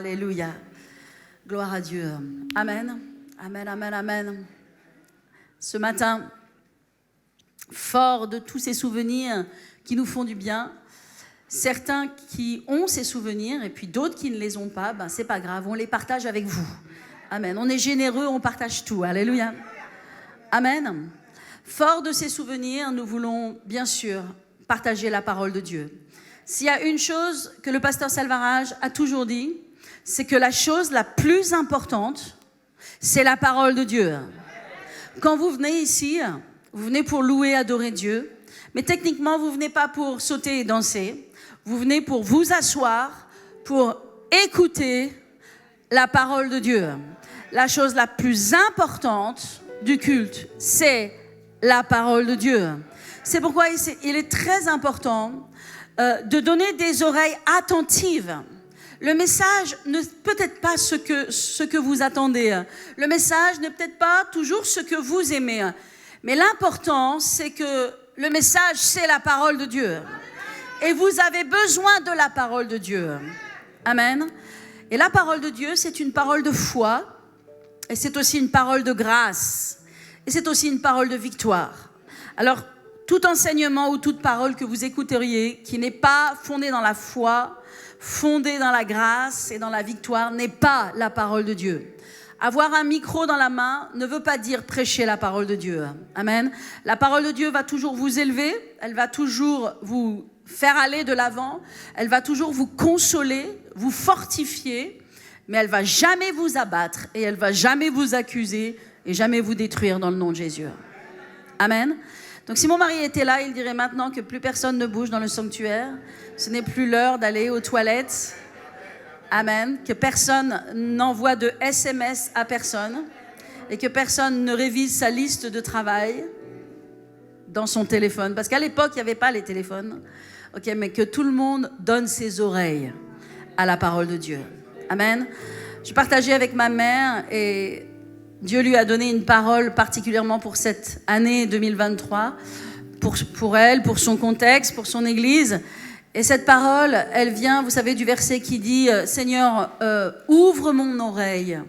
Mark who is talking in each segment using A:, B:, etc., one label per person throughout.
A: Alléluia. Gloire à Dieu. Amen. Amen, amen, amen. Ce matin, fort de tous ces souvenirs qui nous font du bien, certains qui ont ces souvenirs et puis d'autres qui ne les ont pas, c'est pas grave, on les partage avec vous. Amen. On est généreux, on partage tout. Alléluia. Amen. Fort de ces souvenirs, nous voulons bien sûr partager la parole de Dieu. S'il y a une chose que le pasteur Salvarage a toujours dit, c'est que la chose la plus importante, c'est la parole de Dieu. Quand vous venez ici, vous venez pour louer, adorer Dieu, mais techniquement, vous ne venez pas pour sauter et danser. Vous venez pour vous asseoir, pour écouter la parole de Dieu. La chose la plus importante du culte, c'est la parole de Dieu. C'est pourquoi il est très important de donner des oreilles attentives. Le message n'est peut-être pas ce que vous attendez. Le message n'est peut-être pas toujours ce que vous aimez. Mais l'important, c'est que le message, c'est la parole de Dieu. Et vous avez besoin de la parole de Dieu. Amen. Et la parole de Dieu, c'est une parole de foi. Et c'est aussi une parole de grâce. Et c'est aussi une parole de victoire. Alors, tout enseignement ou toute parole que vous écouteriez qui n'est pas fondée dans la foi, fondée dans la grâce et dans la victoire, n'est pas la parole de Dieu. Avoir un micro dans la main ne veut pas dire prêcher la parole de Dieu. Amen. La parole de Dieu va toujours vous élever, elle va toujours vous faire aller de l'avant, elle va toujours vous consoler, vous fortifier, mais elle ne va jamais vous abattre et elle ne va jamais vous accuser et jamais vous détruire dans le nom de Jésus. Amen. Donc si mon mari était là, il dirait maintenant que plus personne ne bouge dans le sanctuaire. Ce n'est plus l'heure d'aller aux toilettes. Amen. Que personne n'envoie de SMS à personne et que personne ne révise sa liste de travail dans son téléphone. Parce qu'à l'époque, il n'y avait pas les téléphones. Ok, mais que tout le monde donne ses oreilles à la parole de Dieu. Amen. Je partageais avec ma mère et Dieu lui a donné une parole particulièrement pour cette année 2023, pour elle, pour son contexte, pour son église. Et cette parole, elle vient, vous savez, du verset qui dit « Seigneur, ouvre mon oreille,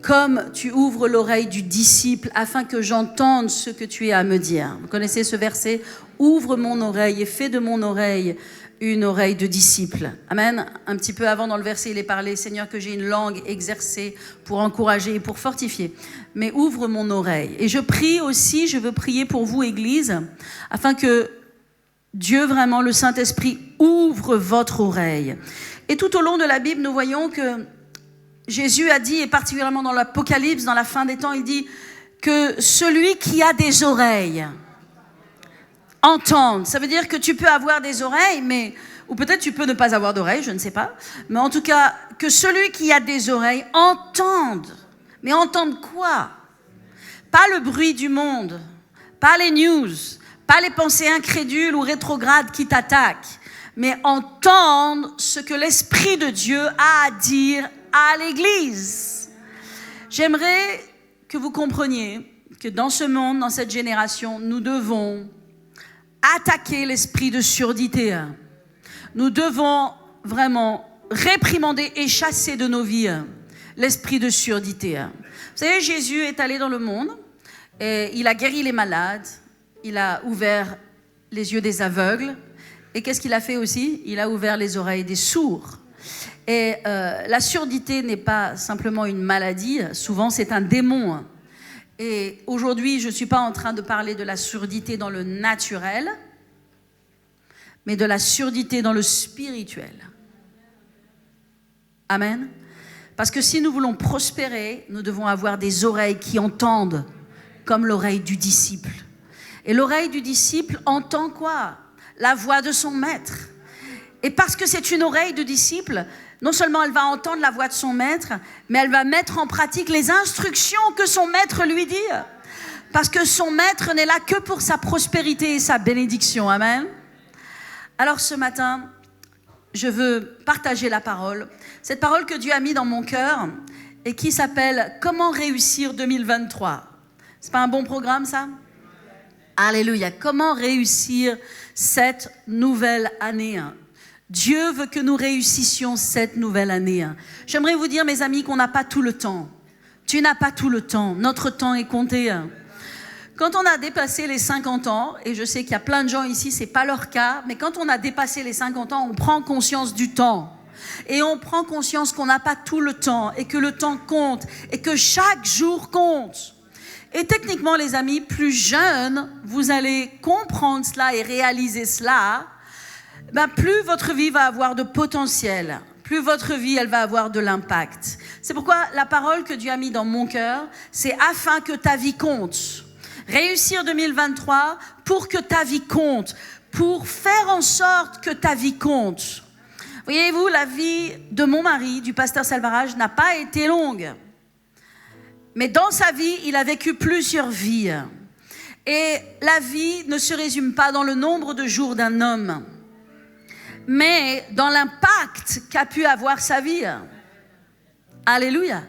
A: comme tu ouvres l'oreille du disciple, afin que j'entende ce que tu as à me dire. » Vous connaissez ce verset ? « Ouvre mon oreille et fais de mon oreille une oreille de disciple. » Amen. Un petit peu avant dans le verset, il est parlé « Seigneur, que j'ai une langue exercée pour encourager et pour fortifier. » Mais ouvre mon oreille. Et je prie aussi, je veux prier pour vous, Église, afin que Dieu, vraiment, le Saint-Esprit, ouvre votre oreille. Et tout au long de la Bible, nous voyons que Jésus a dit, et particulièrement dans l'Apocalypse, dans la fin des temps, il dit que celui qui a des oreilles entende. Ça veut dire que tu peux avoir des oreilles, ou peut-être tu peux ne pas avoir d'oreilles, je ne sais pas. Mais en tout cas, que celui qui a des oreilles entende. Mais entende quoi ? Pas le bruit du monde, pas les news, pas les pensées incrédules ou rétrogrades qui t'attaquent, mais entendre ce que l'Esprit de Dieu a à dire à l'Église. J'aimerais que vous compreniez que dans ce monde, dans cette génération, nous devons attaquer l'esprit de surdité. Nous devons vraiment réprimander et chasser de nos vies l'esprit de surdité. Vous savez, Jésus est allé dans le monde et il a guéri les malades, il a ouvert les yeux des aveugles. Et qu'est-ce qu'il a fait aussi ? Il a ouvert les oreilles des sourds. Et la surdité n'est pas simplement une maladie, souvent c'est un démon. Et aujourd'hui, je ne suis pas en train de parler de la surdité dans le naturel, mais de la surdité dans le spirituel. Amen. Parce que si nous voulons prospérer, nous devons avoir des oreilles qui entendent, comme l'oreille du disciple. Et l'oreille du disciple entend quoi ? La voix de son maître. Et parce que c'est une oreille de disciple, non seulement elle va entendre la voix de son maître, mais elle va mettre en pratique les instructions que son maître lui dit. Parce que son maître n'est là que pour sa prospérité et sa bénédiction. Amen. Alors ce matin, je veux partager la parole. Cette parole que Dieu a mis dans mon cœur et qui s'appelle « Comment réussir 2023 ». C'est pas un bon programme, ça ? Alléluia. Comment réussir cette nouvelle année ? Dieu veut que nous réussissions cette nouvelle année. J'aimerais vous dire, mes amis, qu'on n'a pas tout le temps. Tu n'as pas tout le temps. Notre temps est compté. Quand on a dépassé les 50 ans, et je sais qu'il y a plein de gens ici, ce n'est pas leur cas, mais quand on a dépassé les 50 ans, on prend conscience du temps. Et on prend conscience qu'on n'a pas tout le temps, et que le temps compte, et que chaque jour compte. Et techniquement, les amis, plus jeunes, vous allez comprendre cela et réaliser cela, plus votre vie va avoir de potentiel, plus votre vie, elle va avoir de l'impact. C'est pourquoi la parole que Dieu a mise dans mon cœur, c'est afin que ta vie compte. Réussir 2023 pour que ta vie compte, pour faire en sorte que ta vie compte. Voyez-vous, la vie de mon mari, du pasteur Salvarage, n'a pas été longue. Mais dans sa vie, il a vécu plusieurs vies. Et la vie ne se résume pas dans le nombre de jours d'un homme, mais dans l'impact qu'a pu avoir sa vie. Alléluia.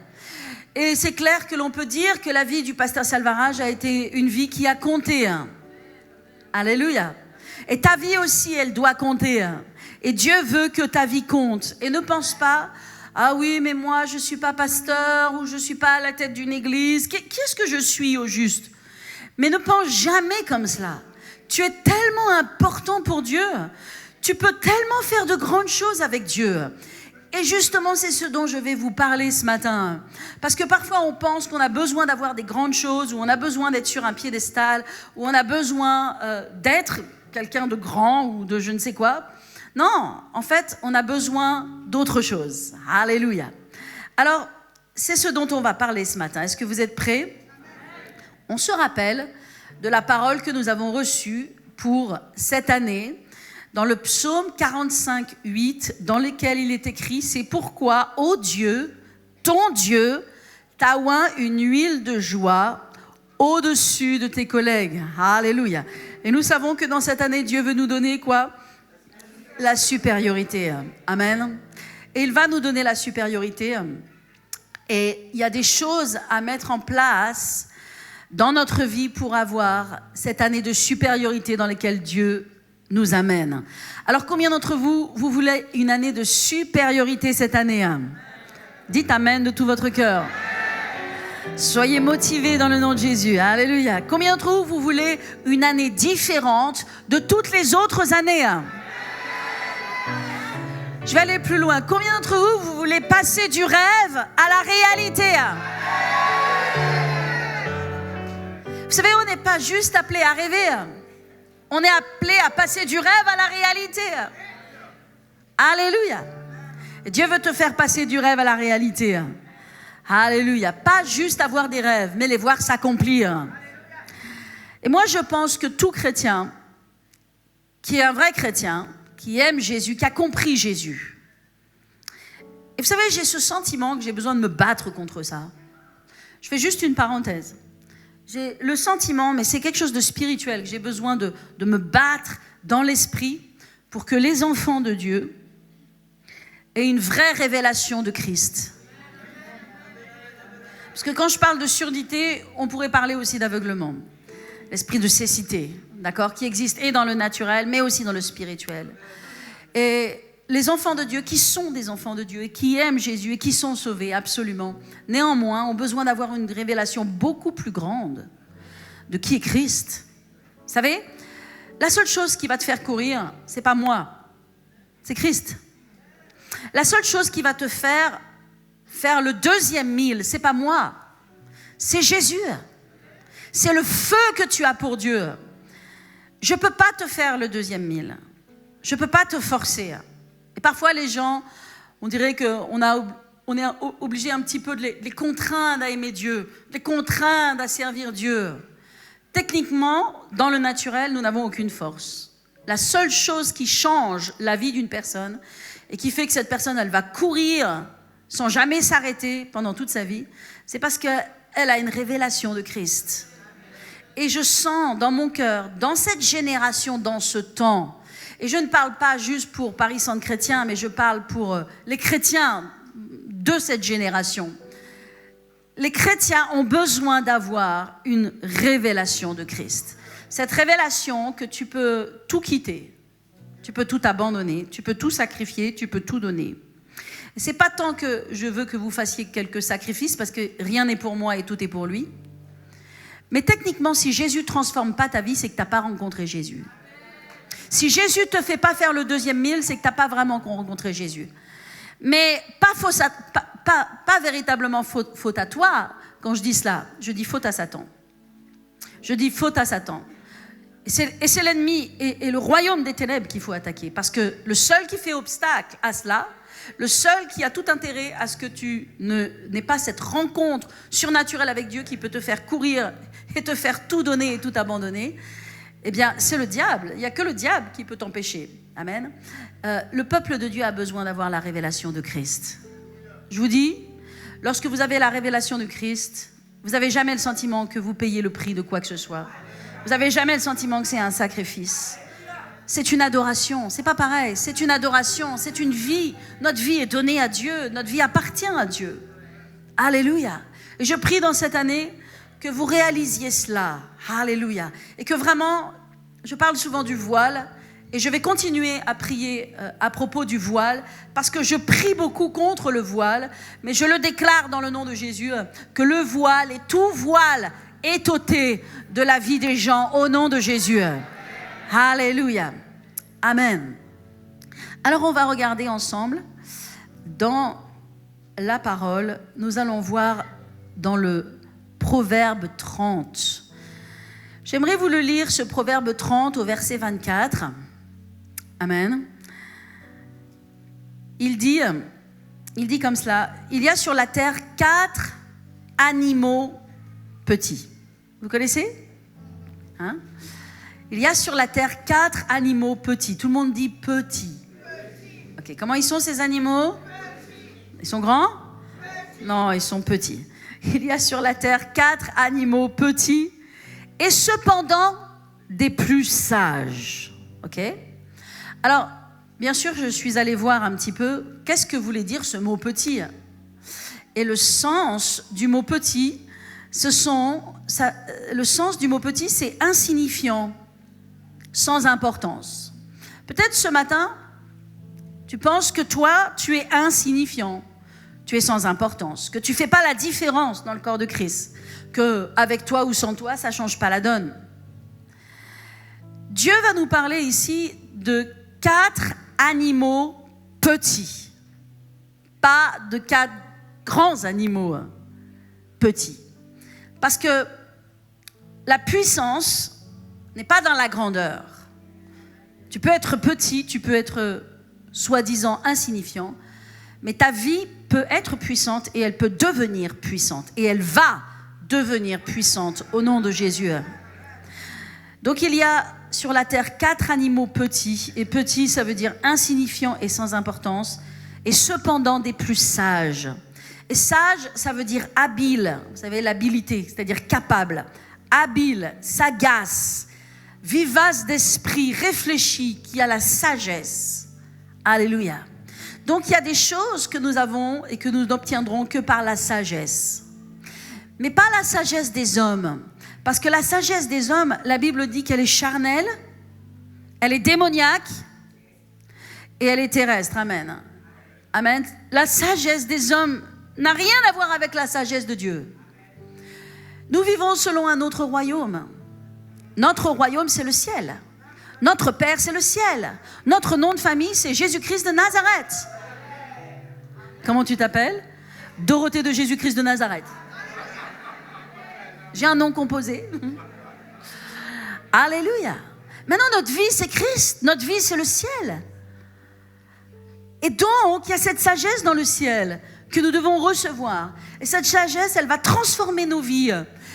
A: Et c'est clair que l'on peut dire que la vie du pasteur Salvarage a été une vie qui a compté. Alléluia. Et ta vie aussi, elle doit compter. Et Dieu veut que ta vie compte. Et ne pense pas, ah oui, mais moi, je ne suis pas pasteur ou je ne suis pas à la tête d'une église. Qu'est-ce que je suis au juste? Mais ne pense jamais comme cela. Tu es tellement important pour Dieu. Tu peux tellement faire de grandes choses avec Dieu. Et justement, c'est ce dont je vais vous parler ce matin. Parce que parfois, on pense qu'on a besoin d'avoir des grandes choses, ou on a besoin d'être sur un piédestal, ou on a besoin d'être quelqu'un de grand ou de je ne sais quoi. Non, en fait, on a besoin d'autre chose. Alléluia. Alors, c'est ce dont on va parler ce matin. Est-ce que vous êtes prêts? On se rappelle de la parole que nous avons reçue pour cette année, dans le psaume 45, 8, dans lequel il est écrit « C'est pourquoi, ô Dieu, ton Dieu, t'a oint une huile de joie au-dessus de tes collègues. » Alléluia. Et nous savons que dans cette année, Dieu veut nous donner quoi? La supériorité. Amen. Et il va nous donner la supériorité. Et il y a des choses à mettre en place dans notre vie pour avoir cette année de supériorité dans laquelle Dieu nous amène. Alors, combien d'entre vous, vous voulez une année de supériorité cette année? Dites Amen de tout votre cœur. Soyez motivés dans le nom de Jésus. Alléluia. Combien d'entre vous, vous voulez une année différente de toutes les autres années? Je vais aller plus loin. Combien d'entre vous, vous voulez passer du rêve à la réalité? Vous savez, on n'est pas juste appelé à rêver. On est appelé à passer du rêve à la réalité. Alléluia. Et Dieu veut te faire passer du rêve à la réalité. Alléluia. Pas juste avoir des rêves, mais les voir s'accomplir. Et moi, je pense que tout chrétien, qui est un vrai chrétien, qui aime Jésus, qui a compris Jésus. Et vous savez, j'ai ce sentiment que j'ai besoin de me battre contre ça. Je fais juste une parenthèse. J'ai le sentiment, mais c'est quelque chose de spirituel, que j'ai besoin de me battre dans l'esprit pour que les enfants de Dieu aient une vraie révélation de Christ. Parce que quand je parle de surdité, on pourrait parler aussi d'aveuglement. L'esprit de cécité, d'accord, qui existe et dans le naturel, mais aussi dans le spirituel. Et les enfants de Dieu, qui sont des enfants de Dieu et qui aiment Jésus et qui sont sauvés, absolument, néanmoins, ont besoin d'avoir une révélation beaucoup plus grande de qui est Christ. Vous savez, la seule chose qui va te faire courir, c'est pas moi, c'est Christ. La seule chose qui va te faire le deuxième mille, c'est pas moi, c'est Jésus. C'est le feu que tu as pour Dieu. Je peux pas te faire le deuxième mille. Je peux pas te forcer. Et parfois, les gens, on dirait qu'on est obligé un petit peu de les contraindre à aimer Dieu, de les contraindre à servir Dieu. Techniquement, dans le naturel, nous n'avons aucune force. La seule chose qui change la vie d'une personne et qui fait que cette personne, elle va courir sans jamais s'arrêter pendant toute sa vie, c'est parce qu'elle a une révélation de Christ. Et je sens dans mon cœur, dans cette génération, dans ce temps, et je ne parle pas juste pour Paris Centre Chrétien, mais je parle pour les chrétiens de cette génération. Les chrétiens ont besoin d'avoir une révélation de Christ. Cette révélation que tu peux tout quitter, Tu peux tout abandonner, tu peux tout sacrifier, tu peux tout donner. Ce n'est pas tant que je veux que vous fassiez quelques sacrifices, parce que rien n'est pour moi et tout est pour lui. Mais techniquement, si Jésus ne transforme pas ta vie, c'est que tu n'as pas rencontré Jésus. Si Jésus ne te fait pas faire le 2e mille, c'est que tu n'as pas vraiment rencontré Jésus. Mais pas véritablement faute à toi. Quand je dis cela, je dis faute à Satan. Je dis faute à Satan. Et c'est l'ennemi et le royaume des ténèbres qu'il faut attaquer. Parce que le seul qui fait obstacle à cela, le seul qui a tout intérêt à ce que tu n'aies pas cette rencontre surnaturelle avec Dieu qui peut te faire courir et te faire tout donner et tout abandonner, eh bien, c'est le diable. Il n'y a que le diable qui peut t'empêcher. Amen. Le peuple de Dieu a besoin d'avoir la révélation de Christ. Je vous dis, lorsque vous avez la révélation de Christ, vous n'avez jamais le sentiment que vous payez le prix de quoi que ce soit. Vous n'avez jamais le sentiment que c'est un sacrifice. C'est une adoration, c'est pas pareil, c'est une adoration, c'est une vie. Notre vie est donnée à Dieu, notre vie appartient à Dieu. Alléluia. Et je prie dans cette année que vous réalisiez cela. Alléluia. Et que vraiment, je parle souvent du voile, et je vais continuer à prier à propos du voile, parce que je prie beaucoup contre le voile, mais je le déclare dans le nom de Jésus, que le voile et tout voile est ôté de la vie des gens au nom de Jésus. Alléluia. Amen. Alors on va regarder ensemble dans la parole. Nous allons voir dans le Proverbe 30. J'aimerais vous le lire, ce Proverbe 30 au verset 24. Amen. Il dit comme cela: il y a sur la terre 4 animaux petits. Vous connaissez? Hein? Il y a sur la terre 4 animaux petits. Tout le monde dit petits. Ok, comment ils sont ces animaux? Ils sont grands? Non, ils sont petits. Il y a sur la terre 4 animaux petits et cependant des plus sages. Ok? Alors, bien sûr, je suis allée voir un petit peu qu'est-ce que voulait dire ce mot petit. Et le sens du mot petit, le sens du mot petit, c'est insignifiant, sans importance. Peut-être ce matin, tu penses que toi, tu es insignifiant, tu es sans importance, que tu ne fais pas la différence dans le corps de Christ, qu'avec toi ou sans toi, ça ne change pas la donne. Dieu va nous parler ici de 4 animaux petits, pas de 4 grands animaux petits. Parce que la puissance n'est pas dans la grandeur. Tu peux être petit, tu peux être soi-disant insignifiant, mais ta vie peut être puissante et elle peut devenir puissante. Et elle va devenir puissante au nom de Jésus. Donc il y a sur la terre 4 animaux petits. Et petits, ça veut dire insignifiant et sans importance. Et cependant des plus sages. Et sage, ça veut dire habile. Vous savez, l'habileté, c'est-à-dire capable. Habile, sagace, vivace d'esprit, réfléchi, qui a la sagesse. Alléluia. Donc il y a des choses que nous avons et que nous n'obtiendrons que par la sagesse. Mais pas la sagesse des hommes. Parce que la sagesse des hommes, la Bible dit qu'elle est charnelle, elle est démoniaque et elle est terrestre. Amen. Amen. La sagesse des hommes n'a rien à voir avec la sagesse de Dieu. Nous vivons selon un autre royaume. Notre royaume, c'est le ciel. Notre Père, c'est le ciel. Notre nom de famille, c'est Jésus-Christ de Nazareth. Comment tu t'appelles? Dorothée de Jésus-Christ de Nazareth. J'ai un nom composé. Alléluia. Maintenant, notre vie, c'est Christ. Notre vie, c'est le ciel. Et donc, il y a cette sagesse dans le ciel que nous devons recevoir. Et cette sagesse, elle va transformer nos vies.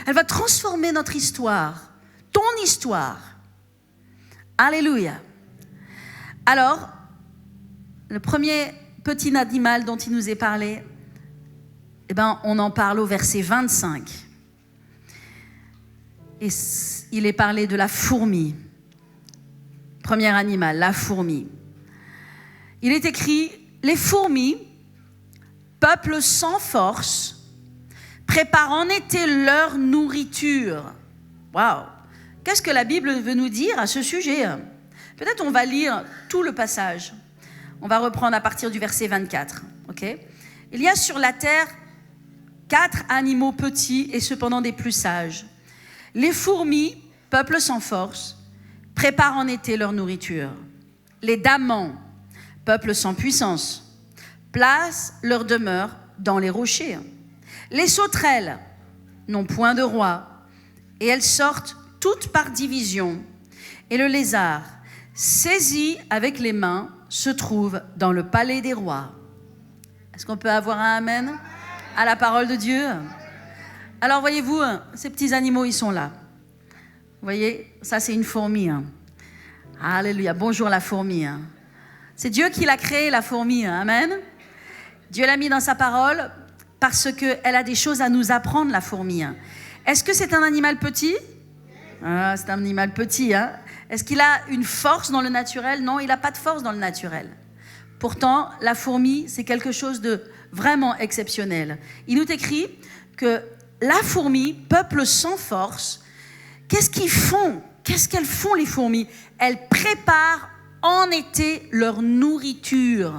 A: Elle va transformer notre histoire. Ton histoire. Alléluia. Alors, le premier petit animal dont il nous est parlé, eh ben, on en parle au verset 25. Et il est parlé de la fourmi. Premier animal, la fourmi. Il est écrit, les fourmis, peuple sans force, préparent en été leur nourriture. Waouh! Qu'est-ce que la Bible veut nous dire à ce sujet? Peut-être on va lire tout le passage. On va reprendre à partir du verset 24. Okay? Il y a sur la terre 4 animaux petits et cependant des plus sages. Les fourmis, peuple sans force, préparent en été leur nourriture. Les damans, peuple sans puissance, placent leur demeure dans les rochers. Les sauterelles n'ont point de roi, et elles sortent toutes par division. Et le lézard, saisi avec les mains, se trouve dans le palais des rois. Est-ce qu'on peut avoir un amen à la parole de Dieu? Alors voyez-vous, ces petits animaux, ils sont là. Vous voyez, ça c'est une fourmi. Alléluia, bonjour la fourmi. C'est Dieu qui l'a créée, la fourmi. Amen. Dieu l'a mis dans sa parole parce qu'elle a des choses à nous apprendre, la fourmi. Est-ce que c'est un animal petit? C'est un animal petit. Est-ce qu'il a une force dans le naturel? Non, il n'a pas de force dans le naturel. Pourtant, la fourmi, c'est quelque chose de vraiment exceptionnel. Il nous écrit que la fourmi, peuple sans force, qu'est-ce qu'ils font? Qu'est-ce qu'elles font, les fourmis? Elles préparent en été leur nourriture.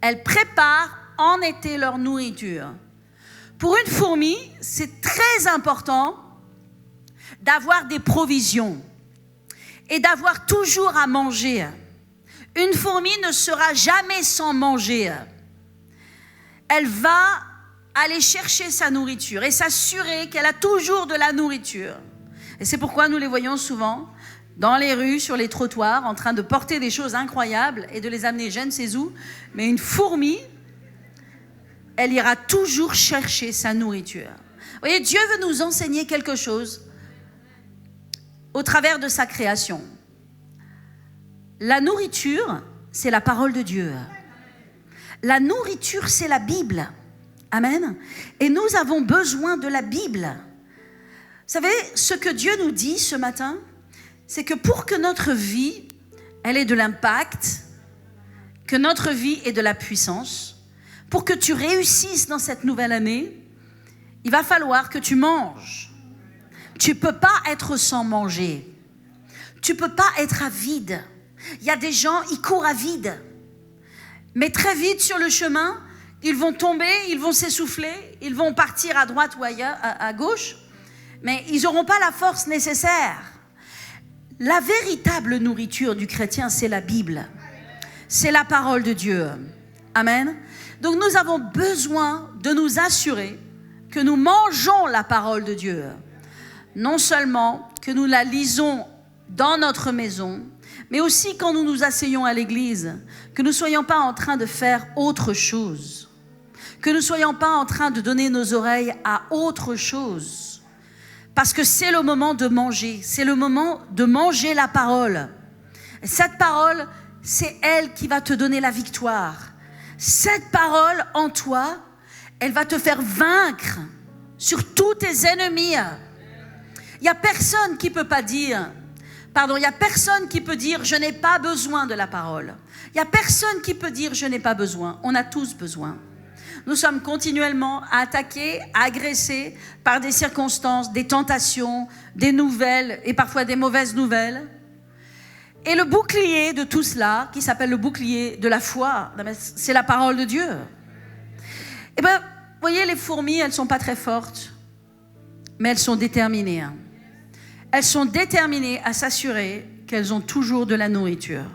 A: Elles préparent en été leur nourriture. Pour une fourmi, c'est très important d'avoir des provisions et d'avoir toujours à manger. Une fourmi ne sera jamais sans manger. Elle va aller chercher sa nourriture et s'assurer qu'elle a toujours de la nourriture. Et c'est pourquoi nous les voyons souvent dans les rues, sur les trottoirs, en train de porter des choses incroyables et de les amener je ne sais où. Mais une fourmi, elle ira toujours chercher sa nourriture. Vous voyez, Dieu veut nous enseigner quelque chose au travers de sa création. La nourriture, c'est la parole de Dieu. La nourriture, c'est la Bible. Amen. Et nous avons besoin de la Bible. Vous savez, ce que Dieu nous dit ce matin, c'est que pour que notre vie, elle ait de l'impact, que notre vie ait de la puissance, pour que tu réussisses dans cette nouvelle année, il va falloir que tu manges. Tu ne peux pas être sans manger. Tu ne peux pas être à vide. Il y a des gens, ils courent à vide. Mais très vite sur le chemin, ils vont tomber, ils vont s'essouffler, ils vont partir à droite ou ailleurs, à gauche, mais ils n'auront pas la force nécessaire. La véritable nourriture du chrétien, c'est la Bible. C'est la parole de Dieu. Amen. Donc nous avons besoin de nous assurer que nous mangeons la parole de Dieu. Non seulement que nous la lisons dans notre maison, mais aussi quand nous nous asseyons à l'église, que nous ne soyons pas en train de faire autre chose, que nous ne soyons pas en train de donner nos oreilles à autre chose, parce que c'est le moment de manger, c'est le moment de manger la parole. Et cette parole, c'est elle qui va te donner la victoire. Cette parole en toi, elle va te faire vaincre sur tous tes ennemis. Il n'y a personne qui peut pas dire... il n'y a personne qui peut dire « je n'ai pas besoin de la parole ». Il n'y a personne qui peut dire « je n'ai pas besoin ». On a tous besoin. Nous sommes continuellement attaqués, agressés par des circonstances, des tentations, des nouvelles et parfois des mauvaises nouvelles. Et le bouclier de tout cela, qui s'appelle le bouclier de la foi, c'est la parole de Dieu. Et bien, vous voyez, les fourmis, elles ne sont pas très fortes, mais elles sont déterminées. Elles sont déterminées à s'assurer qu'elles ont toujours de la nourriture.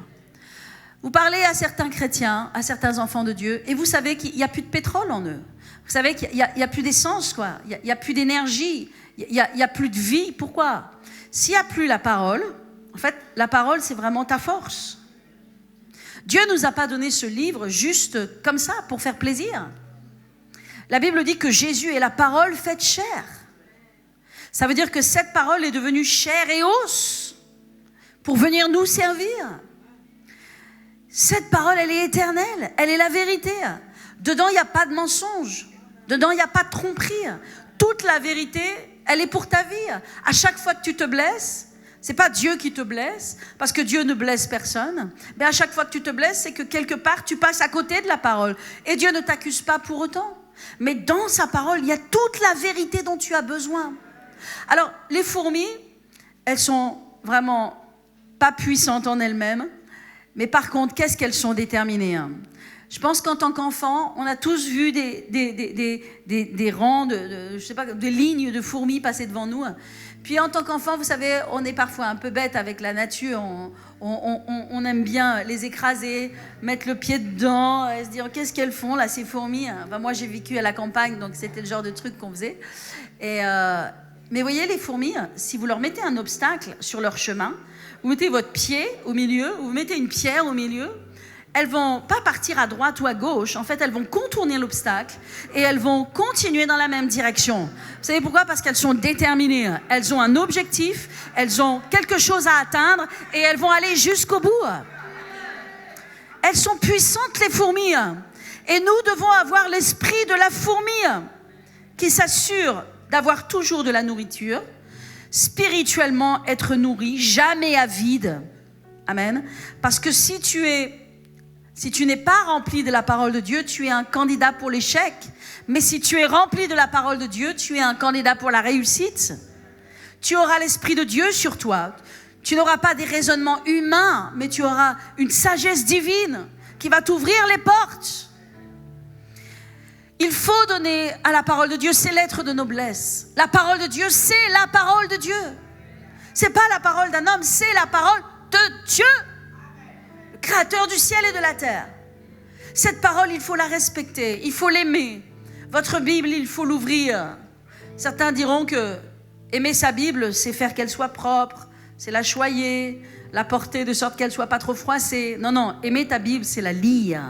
A: Vous parlez à certains chrétiens, à certains enfants de Dieu, et vous savez qu'il n'y a plus de pétrole en eux. Vous savez qu'il n'y a plus d'essence, quoi. Il n'y a plus d'énergie, il n'y a plus de vie. Pourquoi? S'il n'y a plus la parole, en fait, la parole, c'est vraiment ta force. Dieu ne nous a pas donné ce livre juste comme ça, pour faire plaisir. La Bible dit que Jésus est la parole faite chair. Ça veut dire que cette parole est devenue chair et os pour venir nous servir. Cette parole, elle est éternelle, elle est la vérité. Dedans, il n'y a pas de mensonge. Dedans, il n'y a pas de tromperie. Toute la vérité, elle est pour ta vie. À chaque fois que tu te blesses, c'est pas Dieu qui te blesse, parce que Dieu ne blesse personne. Mais à chaque fois que tu te blesses, c'est que quelque part, tu passes à côté de la parole. Et Dieu ne t'accuse pas pour autant. Mais dans sa parole, il y a toute la vérité dont tu as besoin. Alors, les fourmis, elles sont vraiment pas puissantes en elles-mêmes, mais par contre, qu'est-ce qu'elles sont déterminées. Je pense qu'en tant qu'enfant, on a tous vu des rangs, je sais pas, des lignes de fourmis passer devant nous. Puis en tant qu'enfant, vous savez, on est parfois un peu bête avec la nature. On aime bien les écraser, mettre le pied dedans, et se dire qu'est-ce qu'elles font là, ces fourmis. Ben, moi, j'ai vécu à la campagne, donc c'était le genre de truc qu'on faisait. Mais vous voyez, les fourmis, si vous leur mettez un obstacle sur leur chemin, vous mettez votre pied au milieu, vous mettez une pierre au milieu, elles vont pas partir à droite ou à gauche. En fait, elles vont contourner l'obstacle et elles vont continuer dans la même direction. Vous savez pourquoi? Parce qu'elles sont déterminées. Elles ont un objectif, elles ont quelque chose à atteindre et elles vont aller jusqu'au bout. Elles sont puissantes, les fourmis. Et nous devons avoir l'esprit de la fourmi qui s'assure d'avoir toujours de la nourriture, spirituellement être nourri, jamais à vide. Amen. Parce que si tu n'es pas rempli de la parole de Dieu, tu es un candidat pour l'échec. Mais si tu es rempli de la parole de Dieu, tu es un candidat pour la réussite. Tu auras l'Esprit de Dieu sur toi. Tu n'auras pas des raisonnements humains, mais tu auras une sagesse divine qui va t'ouvrir les portes. Il faut donner à la parole de Dieu ses lettres de noblesse. La parole de Dieu, c'est la parole de Dieu. C'est pas la parole d'un homme, c'est la parole de Dieu. Créateur du ciel et de la terre. Cette parole, il faut la respecter, il faut l'aimer. Votre Bible, il faut l'ouvrir. Certains diront que aimer sa Bible, c'est faire qu'elle soit propre, c'est la choyer, la porter de sorte qu'elle soit pas trop froissée. Non, aimer ta Bible, c'est la lire.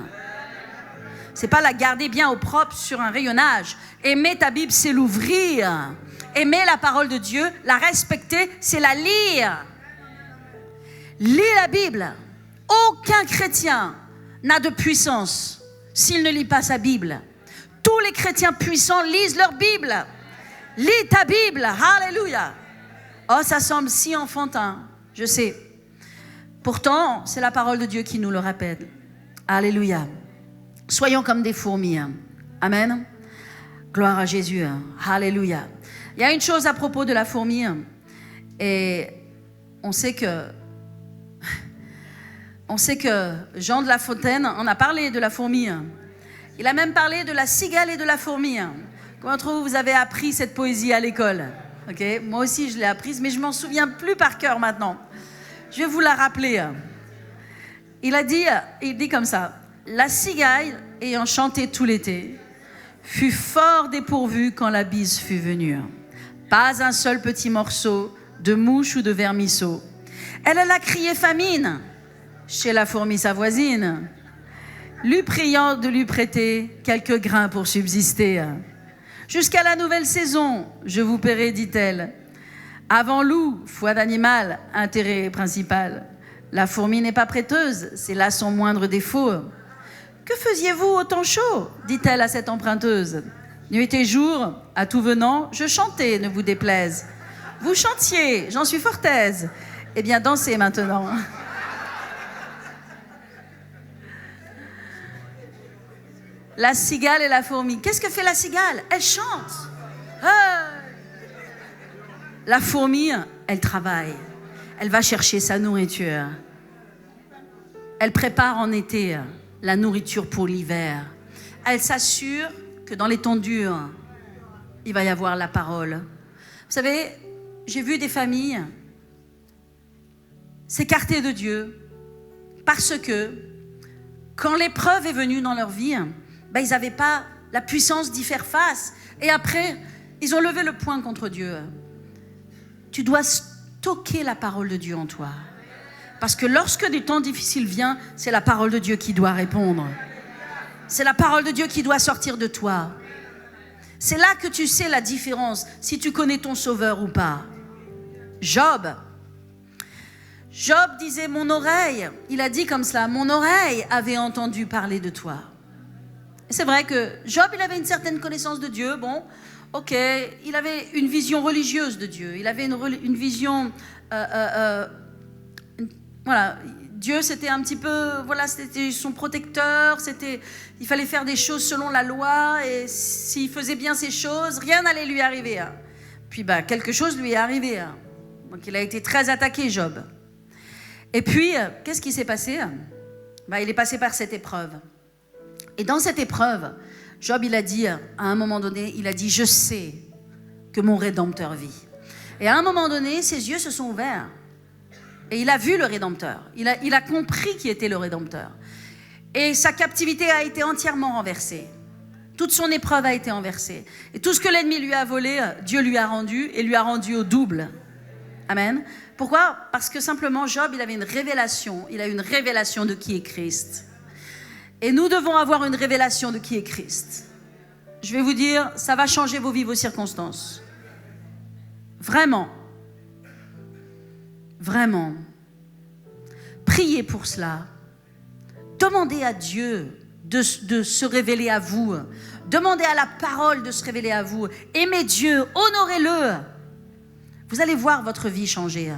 A: C'est pas la garder bien au propre sur un rayonnage. Aimer ta Bible, c'est l'ouvrir. Aimer la parole de Dieu, la respecter, c'est la lire. Lis la Bible. Aucun chrétien n'a de puissance s'il ne lit pas sa Bible. Tous les chrétiens puissants lisent leur Bible. Lis ta Bible. Alléluia. Oh, ça semble si enfantin, je sais. Pourtant, c'est la parole de Dieu qui nous le rappelle. Alléluia. Soyons comme des fourmis. Amen. Gloire à Jésus. Alléluia. Il y a une chose à propos de la fourmi. Et on sait que Jean de La Fontaine en a parlé de la fourmi. Il a même parlé de la cigale et de la fourmi. Comment d'entre vous avez appris cette poésie à l'école? Okay. Moi aussi, je l'ai apprise, mais je m'en souviens plus par cœur maintenant. Je vais vous la rappeler. Il dit comme ça. La cigale, ayant chanté tout l'été, fut fort dépourvue quand la bise fut venue. Pas un seul petit morceau de mouche ou de vermisseau. Elle alla crier famine chez la fourmi sa voisine, lui priant de lui prêter quelques grains pour subsister. Jusqu'à la nouvelle saison, je vous paierai, dit-elle. Avant loup, foi d'animal, intérêt principal. La fourmi n'est pas prêteuse, c'est là son moindre défaut. Que faisiez-vous au temps chaud, dit-elle à cette emprunteuse. Nuit et jour, à tout venant, je chantais, ne vous déplaise. Vous chantiez, j'en suis fort aise. Eh bien, dansez maintenant. La cigale et la fourmi. Qu'est-ce que fait la cigale? Elle chante. La fourmi, elle travaille. Elle va chercher sa nourriture. Elle prépare en été la nourriture pour l'hiver. Elle s'assure que dans les temps durs, il va y avoir la parole. Vous savez, j'ai vu des familles s'écarter de Dieu parce que quand l'épreuve est venue dans leur vie, ils n'avaient pas la puissance d'y faire face. Et après, ils ont levé le poing contre Dieu. Tu dois stocker la parole de Dieu en toi. Parce que lorsque des temps difficiles viennent, c'est la parole de Dieu qui doit répondre. C'est la parole de Dieu qui doit sortir de toi. C'est là que tu sais la différence, si tu connais ton sauveur ou pas. Job disait, mon oreille, il a dit comme cela, mon oreille avait entendu parler de toi. Et c'est vrai que Job, il avait une certaine connaissance de Dieu, bon, ok, il avait une vision religieuse de Dieu, il avait une vision, voilà, Dieu c'était un petit peu, voilà, c'était son protecteur, il fallait faire des choses selon la loi, et s'il faisait bien ces choses, rien n'allait lui arriver. Hein. Puis quelque chose lui est arrivé, hein. Donc il a été très attaqué, Job. Et puis, qu'est-ce qui s'est passé? Il est passé par cette épreuve. Et dans cette épreuve, Job, il a dit, à un moment donné, il a dit, je sais que mon Rédempteur vit. Et à un moment donné, ses yeux se sont ouverts. Et il a vu le Rédempteur. Il a compris qui était le Rédempteur. Et sa captivité a été entièrement renversée. Toute son épreuve a été renversée. Et tout ce que l'ennemi lui a volé, Dieu lui a rendu et lui a rendu au double. Amen. Pourquoi? Parce que simplement, Job, il avait une révélation. Il a une révélation de qui est Christ. Et nous devons avoir une révélation de qui est Christ. Je vais vous dire, ça va changer vos vies, vos circonstances. Vraiment. Vraiment. Priez pour cela. Demandez à Dieu de se révéler à vous. Demandez à la parole de se révéler à vous. Aimez Dieu, honorez-le. Vous allez voir votre vie changer.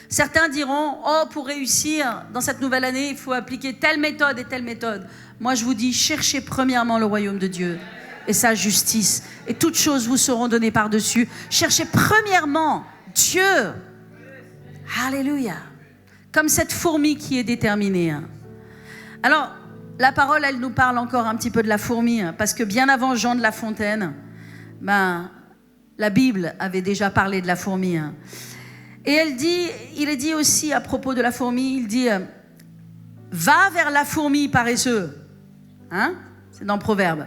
A: Certains diront, pour réussir dans cette nouvelle année, il faut appliquer telle méthode et telle méthode. Moi, je vous dis, cherchez premièrement le royaume de Dieu et sa justice. Et toutes choses vous seront données par-dessus. Cherchez premièrement Dieu. Alléluia. Comme cette fourmi qui est déterminée. Alors, la parole, elle nous parle encore un petit peu de la fourmi, parce que bien avant Jean de La Fontaine, la Bible avait déjà parlé de la fourmi. Et il est dit aussi à propos de la fourmi, il dit « Va vers la fourmi paresseux ». C'est dans Proverbe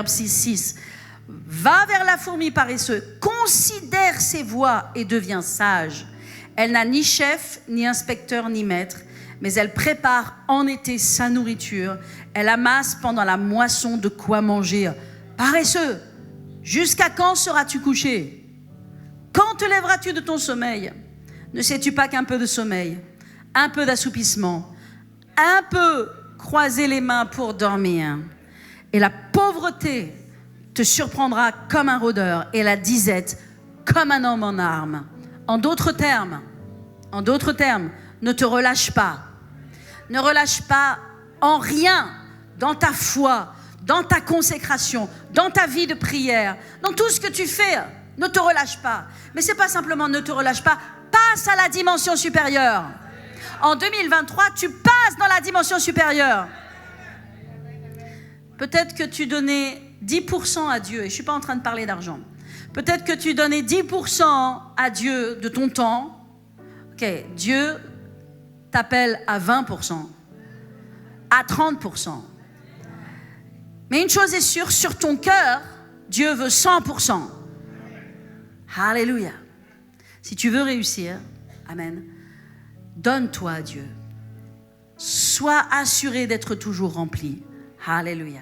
A: 6. « Va vers la fourmi paresseux, considère ses voies et deviens sage. Elle n'a ni chef, ni inspecteur, ni maître, mais elle prépare en été sa nourriture. Elle amasse pendant la moisson de quoi manger. Paresseux, jusqu'à quand seras-tu couché? Quand te lèveras-tu de ton sommeil? Ne sais-tu pas qu'un peu de sommeil, un peu d'assoupissement, un peu croiser les mains pour dormir, et la pauvreté te surprendra comme un rôdeur, et la disette comme un homme en armes. En d'autres termes, ne te relâche pas. Ne relâche pas en rien dans ta foi, dans ta consécration, dans ta vie de prière, dans tout ce que tu fais. Ne te relâche pas. Mais c'est pas simplement ne te relâche pas, passe à la dimension supérieure. En 2023, tu passes dans la dimension supérieure. Peut-être que tu donnais 10% à Dieu, et je ne suis pas en train de parler d'argent. Peut-être que tu donnais 10% à Dieu de ton temps. Ok, Dieu t'appelle à 20%, à 30%. Mais une chose est sûre, sur ton cœur, Dieu veut 100%. Alléluia. Si tu veux réussir, amen, donne-toi à Dieu. Sois assuré d'être toujours rempli. Alléluia.